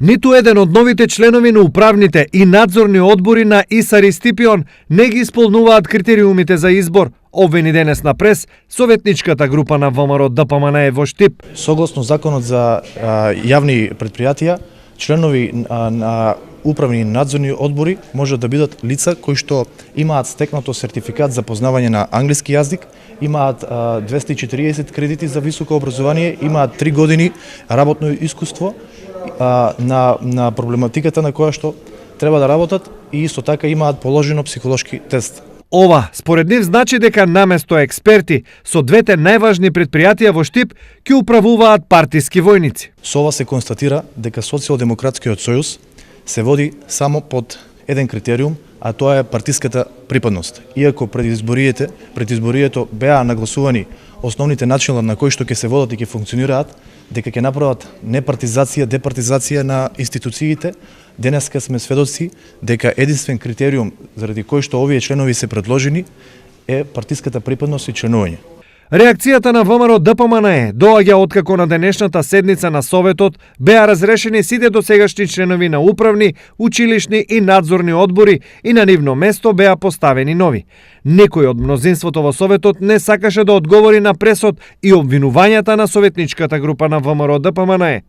Ниту еден од новите членови на управните и надзорни одбори на ИСАР и Стипион не ги исполнуваат критериумите за избор, обвини денес на прес советничката група на ВМРО ДПМНЕ во Штип. Согласно законот за јавни предпријатија, членови на управни и надзорни одбори можат да бидат лица кои што имаат стекнато сертификат за познавање на англиски јазик, имаат 240 кредити за високо образование, имаат 3 години работно искуство на проблематиката на која што треба да работат и исто така имаат положено психолошки тест. Ова, според нив, значи дека наместо експерти со двете најважни предпријатија во Штип ќе управуваат партиски војници. Со ова се констатира дека Социјалдемократскиот сојуз се води само под еден критериум, а тоа е партиската припадност. Иако пред изборието беа нагласувани основните начина на кои што ќе се водат и ќе функционираат, дека ќе направат непартизација, департизација на институциите, денеска сме сведоци дека единствен критериум заради кој што овие членови се предложени е партиската припадност и членување. Реакцијата на ВМРО ДПМНЕ доаѓа откако на денешната седница на Советот беа разрешени сите досегашни членови на управни, училишни и надзорни одбори и на нивно место беа поставени нови. Некој од мнозинството во Советот не сакаше да одговори на пресот и обвинувањата на советничката група на ВМРО ДПМНЕ.